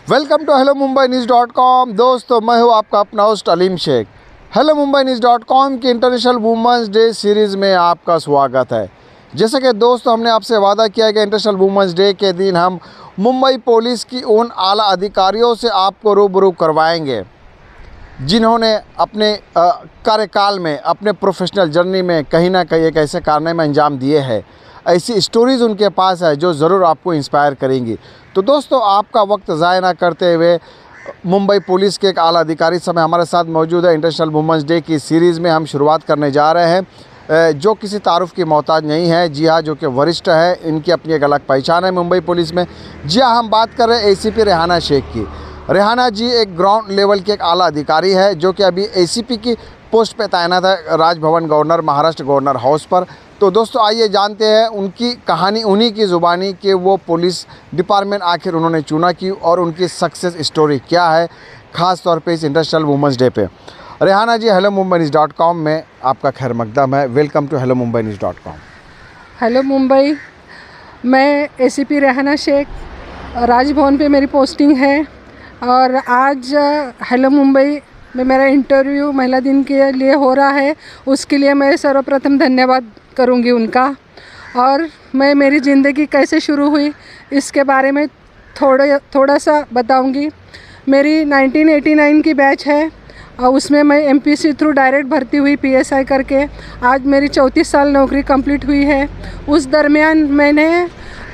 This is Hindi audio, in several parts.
Welcome to hello Mumbai news dot com. दोस्तों, मैं हूं आपका अपना host Aleem Shaikh. Hello Mumbai news dot com की इंटरनेशनल वुमेंस डे सीरीज़ में आपका स्वागत है। जैसे कि दोस्तों, हमने आपसे वादा किया कि इंटरनेशनल वुमेंस डे के दिन हम मुंबई पुलिस की उन आला अधिकारियों से आपको रूबरू करवाएंगे जिन्होंने अपने कार्यकाल में, अपने प्रोफेशनल जर्नी में कहीं ना कहीं एक ऐसे कारनामे अंजाम दिए हैं। ऐसी स्टोरीज़ उनके पास है जो ज़रूर आपको इंस्पायर करेंगी। तो दोस्तों, आपका वक्त ज़ाया ना करते हुए मुंबई पुलिस के एक आला अधिकारी समय हमारे साथ मौजूद है। इंटरनेशनल वुमेंस डे की सीरीज़ में हम शुरुआत करने जा रहे हैं जो किसी तारुफ की मोहताज नहीं है। जी हाँ, जो कि वरिष्ठ है, इनकी अपनी एक अलग पहचान है मुंबई पुलिस में। जी हाँ, हम बात कर रहे हैं ACP रेहाना शेख की। रेहाना जी एक ग्राउंड लेवल के एक आला अधिकारी है जो कि अभी ACP की पोस्ट पे तैनात है Raj Bhavan governor, Maharashtra governor house पर। तो दोस्तों, आइए जानते हैं उनकी कहानी, उन्हीं की ज़ुबानी कि वो पुलिस डिपार्टमेंट आखिर उन्होंने चुना की और उनकी सक्सेस स्टोरी क्या है, ख़ास तौर पे इस इंटरनेशनल वुमेंस डे पे। रेहाना जी, हेलो मुंबई न्यूज़.com में आपका खैर मकदम है। Welcome to hello Mumbai news dot com. Hello Mumbai, मैं ACP रेहाना शेख, राजभवन पे मेरी पोस्टिंग है और आज हेलो मुंबई में मेरा इंटरव्यू महिला दिन के लिए हो रहा है। उसके लिए मैं सर्वप्रथम धन्यवाद करूंगी उनका। और मैं मेरी ज़िंदगी कैसे शुरू हुई इसके बारे में थोड़ा सा बताऊंगी। मेरी 1989 की बैच है और उसमें मैं MPC थ्रू डायरेक्ट भर्ती हुई PSI करके। आज मेरी 34 साल नौकरी कंप्लीट हुई है। उस दरमियान मैंने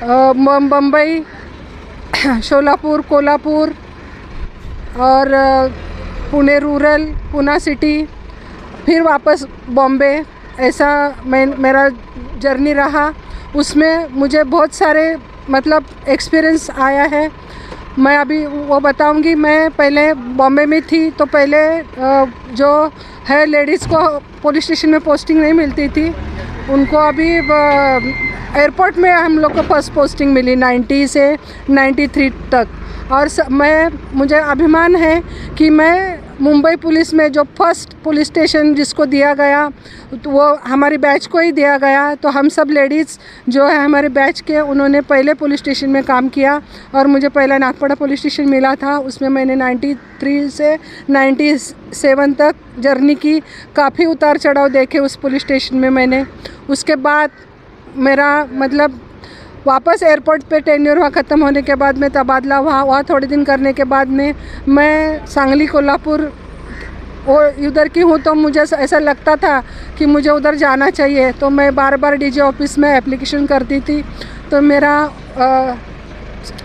मुंबई, शोलापुर, कोल्हापुर और पुणे रूरल, पूना सिटी, फिर वापस बॉम्बे, ऐसा मेरा जर्नी रहा। उसमें मुझे बहुत सारे एक्सपीरियंस आया है। मैं अभी वो बताऊंगी। मैं पहले बॉम्बे में थी तो पहले जो है लेडीज़ को पुलिस स्टेशन में पोस्टिंग नहीं मिलती थी, उनको अभी एयरपोर्ट में हम लोग को फर्स्ट पोस्टिंग मिली 90 से 93 तक। और मुझे अभिमान है कि मैं मुंबई पुलिस में जो फर्स्ट पुलिस स्टेशन जिसको दिया गया तो वो हमारी बैच को ही दिया गया। तो हम सब लेडीज़ जो है हमारे बैच के, उन्होंने पहले पुलिस स्टेशन में काम किया और मुझे पहला नागपड़ा पुलिस स्टेशन मिला था। उसमें मैंने 93 से 97 तक जर्नी की। काफ़ी उतार चढ़ाव देखे उस पुलिस स्टेशन में मैंने। उसके बाद मेरा वापस एयरपोर्ट पे टेन्योर हुआ, ख़त्म होने के बाद में तबादला हुआ। वहाँ थोड़े दिन करने के बाद में मैं सांगली, कोल्हापुर और उधर की हूँ। तो मुझे ऐसा लगता था कि मुझे उधर जाना चाहिए। तो मैं बार बार DG ऑफिस में एप्लीकेशन करती थी। तो मेरा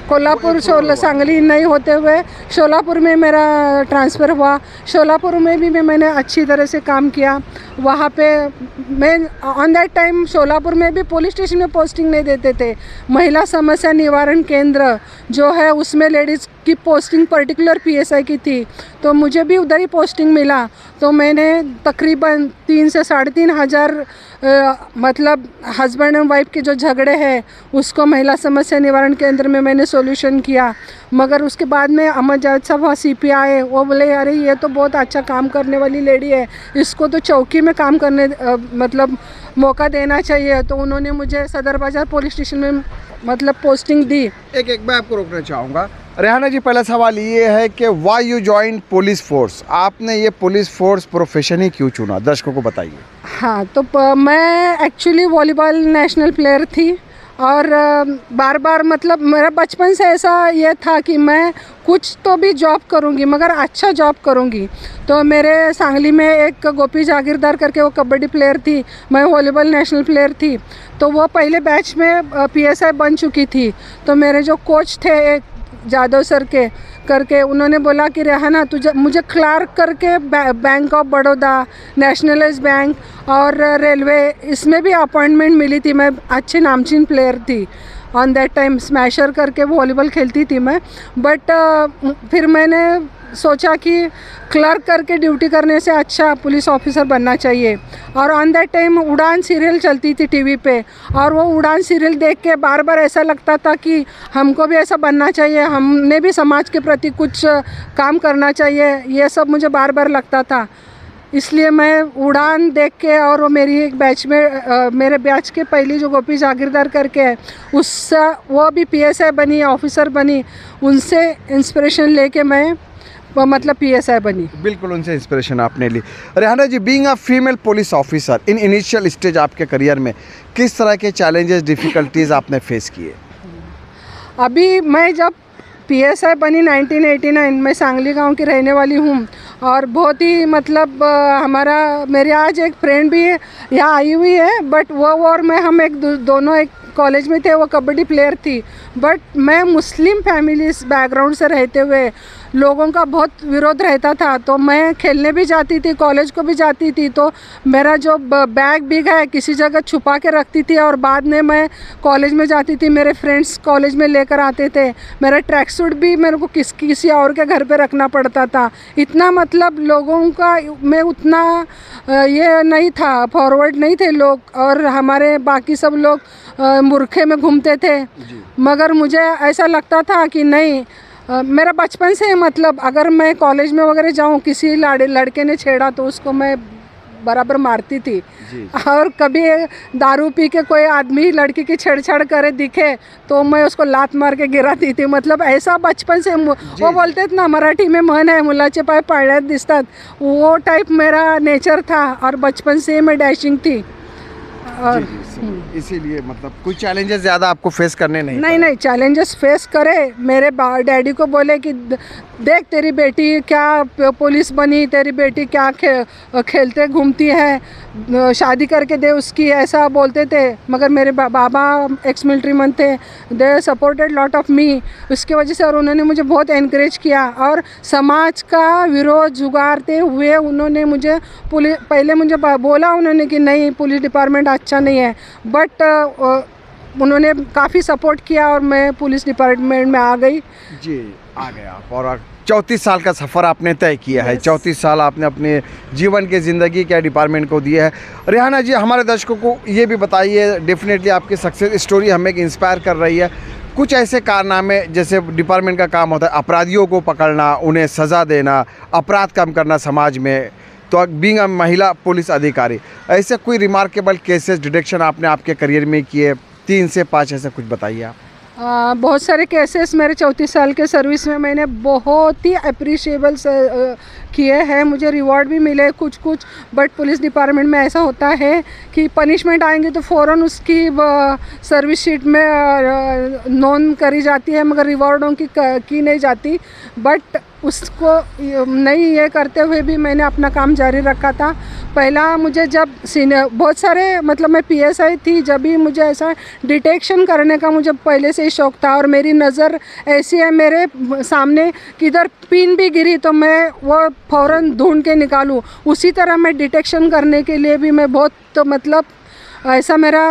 कोल्हापुर सांगली नहीं होते हुए शोलापुर में मेरा ट्रांसफ़र हुआ। शोलापुर में भी मैंने अच्छी तरह से काम किया। वहाँ पे मैं ऑन दैट टाइम शोलापुर में भी पुलिस स्टेशन में पोस्टिंग नहीं देते थे। महिला समस्या निवारण केंद्र जो है उसमें लेडीज़ की पोस्टिंग पर्टिकुलर PSI की थी। तो मुझे भी उधर ही पोस्टिंग मिला। तो मैंने तकरीबन 3 से 3.5 हज़ार हस्बैंड एंड वाइफ के जो झगड़े हैं उसको महिला समस्या निवारण केंद्र में मैंने सॉल्यूशन किया। मगर उसके बाद में अमर जावेद साहब वहाँ CP आए। वो बोले, अरे ये तो बहुत अच्छा काम करने वाली लेडी है, इसको तो चौकी में काम करने मौका देना चाहिए। तो उन्होंने मुझे सदर बाज़ार पुलिस स्टेशन में पोस्टिंग दी। एक मैं आपको रोकना चाहूँगा। रेहाना जी, पहला सवाल ये है कि why you join police force? आपने ये पुलिस फोर्स प्रोफेशन ही क्यों चुना, दर्शकों को बताइए। हाँ, तो मैं एक्चुअली वॉलीबॉल नेशनल प्लेयर थी और बार बार मेरा बचपन से ऐसा ये था कि मैं कुछ तो भी जॉब करूँगी मगर अच्छा जॉब करूँगी। तो मेरे सांगली में एक गोपी जागीरदार करके वो कबड्डी प्लेयर थी, मैं वॉलीबॉल नेशनल प्लेयर थी। तो वो पहले बैच में PSI बन चुकी थी। तो मेरे जो कोच थे एक जादव सर के करके, उन्होंने बोला कि रेहाना मुझे क्लार्क करके bank of Baroda, nationalise bank और रेलवे इसमें भी अपॉइंटमेंट मिली थी। मैं अच्छी नामचीन प्लेयर थी ऑन दैट टाइम, स्मैशर करके वॉलीबॉल खेलती थी मैं। बट फिर मैंने सोचा कि क्लर्क करके ड्यूटी करने से अच्छा पुलिस ऑफिसर बनना चाहिए। और ऑन दैट टाइम उड़ान सीरियल चलती थी टीवी पे, और वो उड़ान सीरियल देख के बार बार ऐसा लगता था कि हमको भी ऐसा बनना चाहिए, हमने भी समाज के प्रति कुछ काम करना चाहिए, ये सब मुझे बार बार लगता था। इसलिए मैं उड़ान देख के, और वो मेरी एक बैच में मेरे बैच के पहली जो गोपी जागीरदार करके है, उससे वो भी PSI बनी, ऑफिसर बनी, उनसे इंस्पिरेशन लेके मैं मतलब PSI बनी। बिल्कुल उनसे इंस्पिरेशन आपने ली। Rehana ji, being a female police officer in initial stage आपके करियर में किस तरह के चैलेंजेस, डिफ़िकल्टीज़ आपने फेस किए? अभी मैं जब PSI बनी 1989, मैं सांगली गांव की रहने वाली हूँ, और बहुत ही मतलब मेरे आज एक फ्रेंड भी है यहाँ आई हुई है, बट वो और मैं हम दोनों एक कॉलेज में थे, वो कबड्डी प्लेयर थी। बट मैं मुस्लिम फैमिली बैकग्राउंड से रहते हुए लोगों का बहुत विरोध रहता था, तो मैं खेलने भी जाती थी, कॉलेज को भी जाती थी, तो मेरा जो बैग बिग है किसी जगह छुपा के रखती थी, और बाद में मैं कॉलेज में जाती थी, मेरे फ्रेंड्स कॉलेज में लेकर आते थे। मेरा ट्रैक सूट भी मेरे को किसी और के घर पे रखना पड़ता था। इतना मतलब लोगों का में उतना ये नहीं था, फॉरवर्ड नहीं थे लोग, और हमारे बाकी सब लोग मूर्खे में घूमते थे। मगर मुझे ऐसा लगता था कि नहीं, मेरा बचपन से मतलब अगर मैं कॉलेज में वगैरह जाऊँ, किसी लड़के ने छेड़ा तो उसको मैं बराबर मारती थी। और कभी दारू पी के कोई आदमी लड़की की छेड़छाड़ करे दिखे तो मैं उसको लात मार के गिराती थी। मतलब ऐसा बचपन से वो बोलते थे ना, मराठी में म्हण है, मुलाचे पाय पाळण्यात दिसतात, वो टाइप मेरा नेचर था, और बचपन से मैं डैशिंग थी। और इसीलिए मतलब कुछ चैलेंजेस ज़्यादा आपको फेस करने नहीं चैलेंजेस फेस करे। मेरे डैडी को बोले कि देख तेरी बेटी क्या पुलिस बनी, तेरी बेटी क्या खेलते घूमती है, शादी करके दे उसकी, ऐसा बोलते थे। मगर मेरे बाबा एक्स मिलिट्री मैन थे, they supported lot of me, उसके वजह से, और उन्होंने मुझे बहुत एनकरेज किया। और समाज का विरोध जुगारते हुए उन्होंने मुझे पहले मुझे बोला उन्होंने कि नहीं पुलिस डिपार्टमेंट अच्छा नहीं है, बट उन्होंने काफ़ी सपोर्ट किया और मैं पुलिस डिपार्टमेंट में आ गई। जी, आ गए आप, और 34 साल का सफ़र आपने तय किया है। 34 साल आपने अपने जीवन के ज़िंदगी के डिपार्टमेंट को दिया है। रेहाना जी, हमारे दर्शकों को ये भी बताइए, डेफिनेटली आपकी सक्सेस स्टोरी हमें इंस्पायर कर रही है। कुछ ऐसे कारनामे, जैसे डिपार्टमेंट का काम होता है अपराधियों को पकड़ना, उन्हें सज़ा देना, अपराध कम करना समाज में, तो बीइंग अ महिला पुलिस अधिकारी, ऐसे कोई रिमार्केबल केसेस डिटेक्शन आपने आपके करियर में किए, 3 से 5 ऐसे कुछ बताइए आप। बहुत सारे केसेस मेरे 34 साल के सर्विस में मैंने बहुत ही अप्रिशिएबल किए हैं, मुझे रिवॉर्ड भी मिले कुछ। बट पुलिस डिपार्टमेंट में ऐसा होता है कि पनिशमेंट आएंगे तो फ़ौरन उसकी सर्विस शीट में नोन करी जाती है, मगर रिवॉर्डों की नहीं जाती। बट उसको नहीं ये करते हुए भी मैंने अपना काम जारी रखा था। पहला मुझे जब बहुत सारे मतलब मैं PSI थी, जब भी मुझे ऐसा डिटेक्शन करने का मुझे पहले से ही शौक़ था, और मेरी नज़र ऐसी है मेरे सामने किधर पिन भी गिरी तो मैं वो फ़ौरन ढूंढ के निकालूं। उसी तरह मैं डिटेक्शन करने के लिए भी मैं बहुत तो मतलब ऐसा मेरा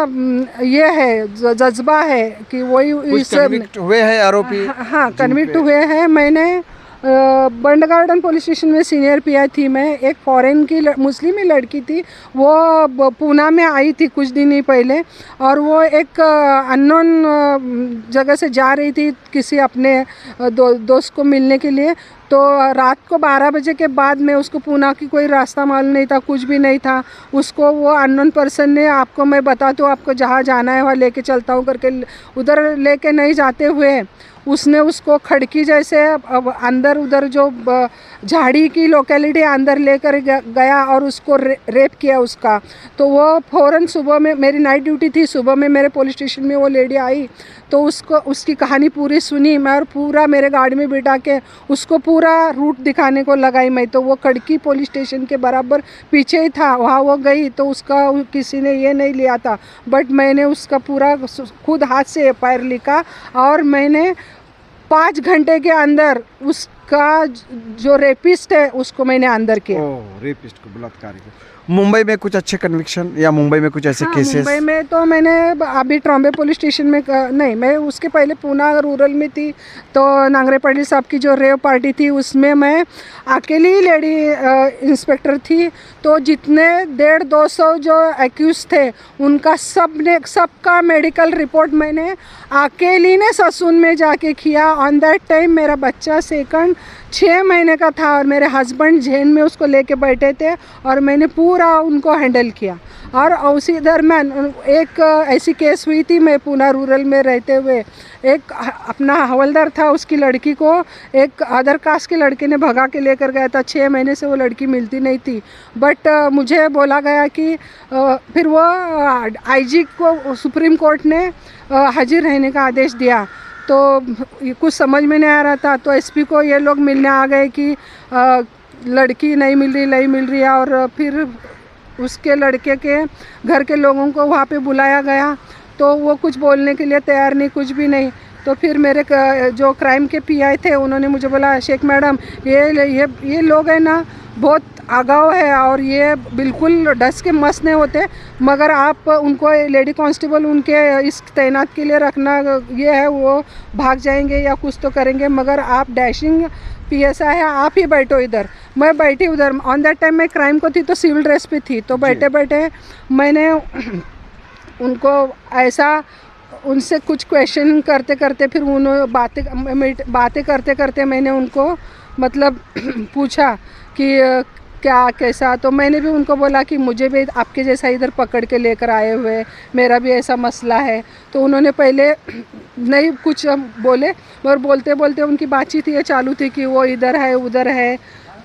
ये है जज्बा है कि वही कन्विक्ट हुए हैं आरोपी। हाँ, कन्विक्ट हुए हैं। मैंने बंड गार्डन पुलिस स्टेशन में सीनियर PI थी मैं। एक फॉरेन की मुस्लिम ही लड़की थी, वो पूना में आई थी कुछ दिन ही पहले, और वो एक अननोन जगह से जा रही थी किसी अपने दोस्त को मिलने के लिए। तो रात को 12 बजे के बाद में उसको पूना की कोई रास्ता मालूम नहीं था, कुछ भी नहीं था। उसको वो अननोन पर्सन ने, आपको मैं बताती हूँ, आपको जहाँ जाना है वहाँ लेके चलता हूँ करके, उधर लेके नहीं जाते हुए उसने उसको खड़की जैसे अंदर उधर जो झाड़ी की लोकेलिटी अंदर लेकर गया और उसको रेप किया उसका। तो वो फ़ौरन सुबह में, मेरी नाइट ड्यूटी थी, सुबह में मेरे पुलिस स्टेशन में वो लेडी आई तो उसको उसकी कहानी पूरी सुनी मैं, और पूरा मेरे गाड़ी में बिठा के उसको पूरा रूट दिखाने को लगाई मैं। तो वो खड़की पुलिस स्टेशन के बराबर पीछे ही था, वहाँ वो गई तो उसका किसी ने ये नहीं लिया था, बट मैंने उसका पूरा खुद हाथ से FIR लिखा, और मैंने 5 घंटे के अंदर उसका जो रेपिस्ट है उसको मैंने अंदर किया। रेपिस्ट को, बलात्कारी को। मुंबई में कुछ अच्छे कन्विक्शन या मुंबई में कुछ ऐसे केसेस? मुंबई में तो मैंने अभी ट्रॉम्बे पुलिस स्टेशन में नहीं, मैं उसके पहले पूना रूरल में थी, तो नांगरे पाटिल साहब की जो रेव पार्टी थी उसमें मैं अकेली लेडी इंस्पेक्टर थी। तो जितने 150-200 जो एक्यूज थे उनका सबका मेडिकल रिपोर्ट मैंने अकेली ने ससून में जाके किया। ऑन दैट टाइम मेरा बच्चा 2nd 6 महीने का था और मेरे हस्बैंड जेल में उसको लेके बैठे थे और मैंने पूरा उनको हैंडल किया। और उसी दरम्यान एक ऐसी केस हुई थी, मैं पूना रूरल में रहते हुए एक अपना हवलदार था, उसकी लड़की को एक अदर कास्ट के लड़के ने भगा के लेकर गया था। 6 महीने से वो लड़की मिलती नहीं थी, बट मुझे बोला गया कि फिर वो आईजी को सुप्रीम कोर्ट ने हाजिर रहने का आदेश दिया। तो कुछ समझ में नहीं आ रहा था, तो एसपी को ये लोग मिलने आ गए कि लड़की नहीं मिल रही है। और फिर उसके लड़के के घर के लोगों को वहाँ पे बुलाया गया, तो वो कुछ बोलने के लिए तैयार नहीं, कुछ भी नहीं। तो फिर मेरे जो क्राइम के पीआई थे उन्होंने मुझे बोला, शेख मैडम ये लोग हैं ना बहुत आगाव है और ये बिल्कुल डस के मस्त नहीं होते, मगर आप उनको लेडी कांस्टेबल उनके इस तैनात के लिए रखना ये है, वो भाग जाएंगे या कुछ तो करेंगे, मगर आप डैशिंग पीएसआई है, आप ही बैठो इधर। मैं बैठी उधर, ऑन दैट टाइम मैं क्राइम को थी तो सिविल ड्रेस पे थी, तो बैठे बैठे मैंने उनको ऐसा उनसे कुछ क्वेश्चन करते करते फिर उन्होंने बातें करते करते मैंने उनको मतलब पूछा कि क्या कैसा। तो मैंने भी उनको बोला कि मुझे भी आपके जैसा इधर पकड़ के लेकर आए हुए, मेरा भी ऐसा मसला है। तो उन्होंने पहले नहीं कुछ बोले, और बोलते बोलते उनकी बातचीत ये चालू थी कि वो इधर है उधर है।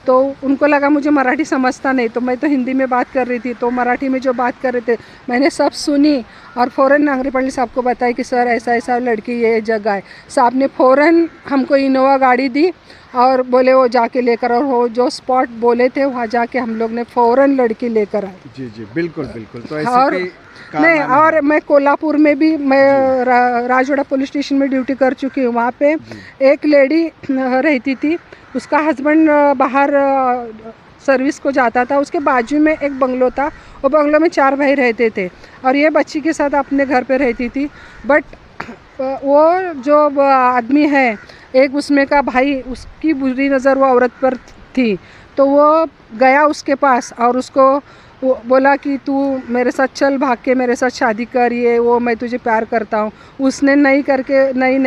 तो उनको लगा मुझे मराठी समझता नहीं, तो मैं तो हिंदी में बात कर रही थी, तो मराठी में जो बात कर रहे थे मैंने सब सुनी और फ़ौरन नांगरेपल्ली साहब को बताया कि सर ऐसा ऐसा लड़की ये जगह है। साहब ने फ़ौरन हमको इनोवा गाड़ी दी और बोले वो जाके लेकर, और वो जो स्पॉट बोले थे वहाँ जाके हम लोग ने फ़ौरन लड़की लेकर आए। जी जी बिल्कुल बिल्कुल। तो और नहीं, और मैं कोल्हापुर में भी मैं राजवाड़ा पुलिस स्टेशन में ड्यूटी कर चुकी हूँ। वहाँ पे एक लेडी रहती थी, उसका हस्बैंड बाहर सर्विस को जाता था, उसके बाजू में एक बंगलो था, वो बंगलो में 4 भाई रहते थे और ये बच्ची के साथ अपने घर पे रहती थी। बट वो जो आदमी है एक उसमें का भाई, उसकी बुरी नज़र वो औरत पर थी, तो वो गया उसके पास और उसको वो बोला कि तू मेरे साथ चल, भाग के मेरे साथ शादी कर, ये वो मैं तुझे प्यार करता हूँ। उसने नहीं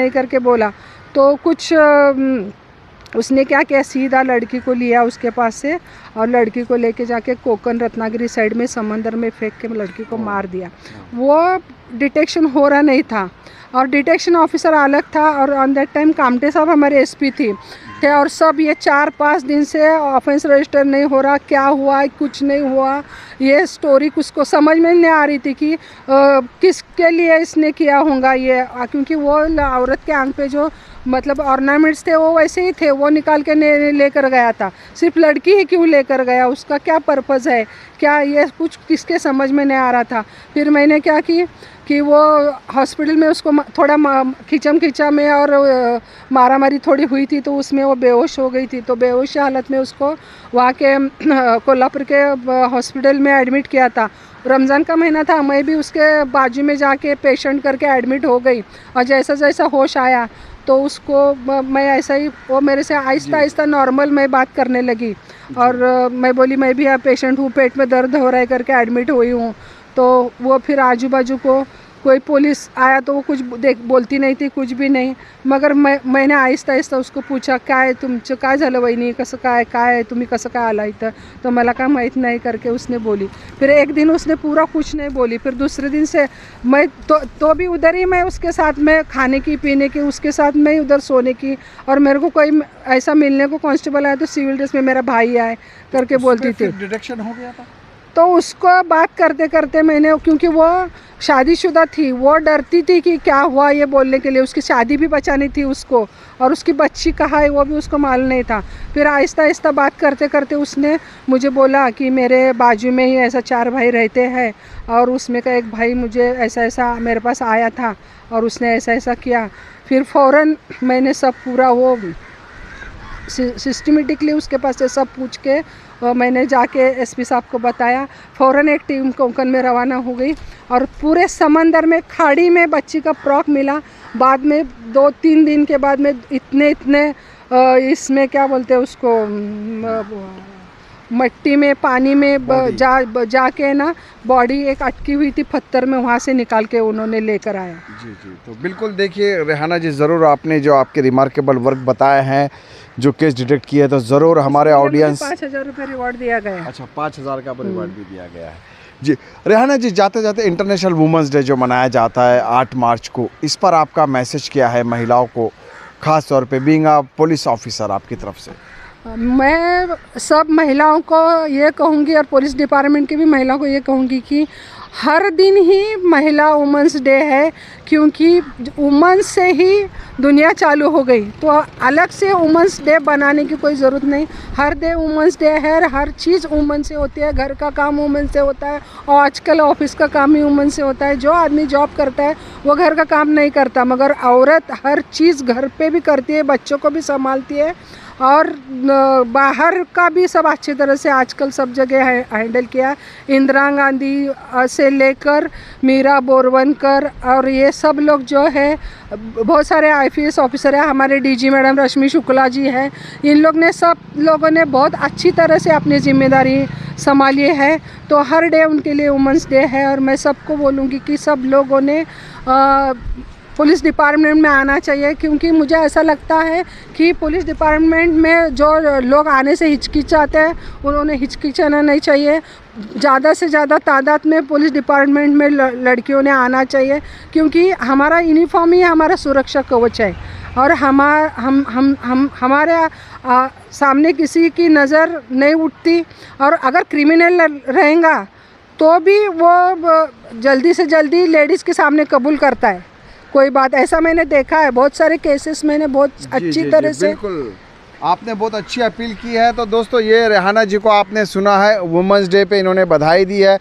करके बोला, तो कुछ उसने क्या किया, सीधा लड़की को लिया उसके पास से और लड़की को लेके जाके कोकन रत्नागिरी साइड में समंदर में फेंक के लड़की को मार दिया। वो डिटेक्शन हो रहा नहीं था और डिटेक्शन ऑफिसर अलग था, और ऑन दैट टाइम कामटे साहब हमारे एसपी थे और सब ये 4-5 दिन से ऑफेंस रजिस्टर नहीं हो रहा, क्या हुआ कुछ नहीं हुआ। ये स्टोरी उसको समझ में नहीं आ रही थी कि किसके लिए इसने किया होगा ये, क्योंकि वो औरत के आंख पे जो मतलब ऑर्नामेंट्स थे वो वैसे ही थे, वो निकाल के लेकर गया था। सिर्फ लड़की ही क्यों लेकर गया, उसका क्या पर्पज़ है, क्या ये कुछ किसके समझ में नहीं आ रहा था। फिर मैंने क्या कि वो हॉस्पिटल में उसको थोड़ा खिंचा में और मारामारी थोड़ी हुई थी, तो उसमें वो बेहोश हो गई थी। तो बेहोश हालत में उसको वहाँ के कोल्हापुर के हॉस्पिटल में एडमिट किया था। रमज़ान का महीना था, मैं भी उसके बाजू में जाके पेशेंट करके एडमिट हो गई, और जैसा जैसा होश आया तो उसको मैं ऐसा ही, वो मेरे से आहिस्ता आहिस्ता नॉर्मल मैं बात करने लगी, और मैं बोली मैं भी अब पेशेंट हूँ, पेट में दर्द हो रहा है करके एडमिट हुई हूँ। तो वो फिर आजू बाजू को कोई पुलिस आया तो वो कुछ बोलती नहीं थी, कुछ भी नहीं, मगर मैंने आहिस्ता आहिस्ता उसको पूछा, काय तुमचं काय झालं वहिनी, कसं काय तुम्ही कसं काय आला इथं, तो मला काय माहीत नाही करके उसने बोली। फिर एक दिन उसने पूरा कुछ नहीं बोली, फिर दूसरे दिन से मैं तो भी उधर ही मैं उसके साथ में खाने की पीने की, उसके साथ में उधर सोने की, और मेरे को कोई ऐसा मिलने को कांस्टेबल आया तो सिविल ड्रेस में मेरा भाई आए करके बोलती थी। डिटेक्शन हो गया था तो उसको बात करते करते मैंने, क्योंकि वो शादीशुदा थी, वो डरती थी कि क्या हुआ ये बोलने के लिए, उसकी शादी भी बचानी थी उसको, और उसकी बच्ची कहाँ है वो भी उसको मालूम नहीं था। फिर आहिस्ता आहिस्ता बात करते करते उसने मुझे बोला कि मेरे बाजू में ही ऐसा 4 भाई रहते हैं, और उसमें का एक भाई मुझे ऐसा ऐसा मेरे पास आया था और उसने ऐसा ऐसा किया। फिर फ़ौरन मैंने सब पूरा वो सिस्टमेटिकली उसके पास से सब पूछ के मैंने जाके एसपी साहब को बताया। फ़ौरन एक टीम कोंकण में रवाना हो गई, और पूरे समंदर में खाड़ी में बच्ची का फ्रॉक मिला। बाद में 2-3 दिन के बाद में इतने इसमें क्या बोलते हैं उसको, मट्टी में पानी में जाके ना बॉडी एक अटकी हुई थी पत्थर में, वहाँ से निकाल के उन्होंने लेकर आया। जी जी, तो बिल्कुल देखिए रेहाना जी, ज़रूर आपने जो आपके रिमार्केबल वर्क बताए हैं, जो केस डिटेक्ट किया है, तो ज़रूर हमारे ऑडियंस 5,000 रुपये रिवॉर्ड दिया गया है। अच्छा, 5,000 का रिवार्ड भी दिया गया है। जी रेहाना जी, जाते जाते इंटरनेशनल वुमेंस डे जो मनाया जाता है 8 मार्च को, इस पर आपका मैसेज क्या है महिलाओं को, ख़ास तौर पे बीइंग अ पुलिस ऑफिसर आपकी तरफ से? मैं सब महिलाओं को ये कहूँगी और पुलिस डिपार्टमेंट की भी महिलाओं को ये कहूँगी कि हर दिन ही महिला वुमेंस डे है, क्योंकि वुमेंस से ही दुनिया चालू हो गई, तो अलग से वुमेंस डे बनाने की कोई ज़रूरत नहीं। हर डे वुमेंस डे है, हर चीज़ वुमेन से होती है, घर का काम वुमेन से होता है, और आजकल ऑफिस का काम ही वुमेन से होता है। जो आदमी जॉब करता है वो घर का काम नहीं करता, मगर औरत हर चीज़ घर पे भी करती है, बच्चों को भी संभालती है, और बाहर का भी सब अच्छी तरह से आजकल सब जगह हैंडल किया। इंदिरा गांधी से लेकर मीरा बोरवनकर और ये सब लोग जो है, बहुत सारे IPS ऑफिसर है, हमारे DG मैडम रश्मि शुक्ला जी हैं, इन लोग ने सब लोगों ने बहुत अच्छी तरह से अपनी जिम्मेदारी संभाली है। तो हर डे उनके लिए वुमेंस डे है, और मैं सबको बोलूँगी कि सब लोगों ने पुलिस डिपार्टमेंट में आना चाहिए, क्योंकि मुझे ऐसा लगता है कि पुलिस डिपार्टमेंट में जो लोग आने से हिचकिचाते हैं, उन्होंने हिचकिचाना नहीं चाहिए। ज़्यादा से ज़्यादा तादाद में पुलिस डिपार्टमेंट में लड़कियों ने आना चाहिए, क्योंकि हमारा यूनिफॉर्म ही हमारा सुरक्षा कवच है, और हमारे सामने किसी की नज़र नहीं उठती, और अगर क्रिमिनल रहेगा तो भी वो जल्दी से जल्दी लेडीज़ के सामने कबूल करता है। कोई बात ऐसा मैंने देखा है, बहुत सारे केसेस मैंने बहुत अच्छी तरह से। बिल्कुल, आपने बहुत अच्छी अपील की है। तो दोस्तों, ये रेहाना जी को आपने सुना है, वुमेंस डे पे इन्होंने बधाई दी है,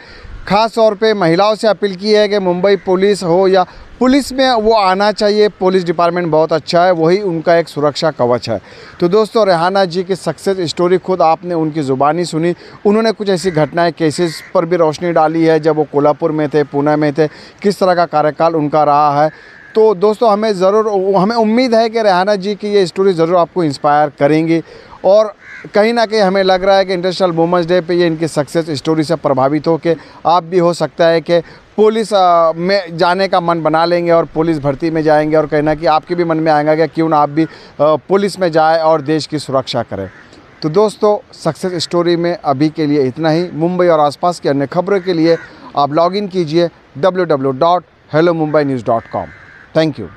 ख़ास तौर पे महिलाओं से अपील की है कि मुंबई पुलिस हो या पुलिस में वो आना चाहिए। पुलिस डिपार्टमेंट बहुत अच्छा है, वही उनका एक सुरक्षा कवच है। तो दोस्तों, रेहाना जी की सक्सेस स्टोरी खुद आपने उनकी ज़ुबानी सुनी। उन्होंने कुछ ऐसी घटनाएं, केसेस पर भी रोशनी डाली है, जब वो कोल्हापुर में थे, पुणे में थे, किस तरह का कार्यकाल उनका रहा है। तो दोस्तों, हमें उम्मीद है कि रेहाना जी की ये स्टोरी ज़रूर आपको इंस्पायर करेंगी, और कहीं ना कहीं हमें लग रहा है कि इंटरनेशनल वुमेंस डे पे ये इनकी सक्सेस स्टोरी से प्रभावित हो के आप भी हो सकता है कि पुलिस में जाने का मन बना लेंगे और पुलिस भर्ती में जाएंगे, और कहना कि आपके भी मन में आएगा कि क्यों ना आप भी पुलिस में जाए और देश की सुरक्षा करें। तो दोस्तों, सक्सेस स्टोरी में अभी के लिए इतना ही। मुंबई और आसपास की अन्य खबरों के लिए आप लॉगिन कीजिए www.hellomumbai.news.com। Thank you.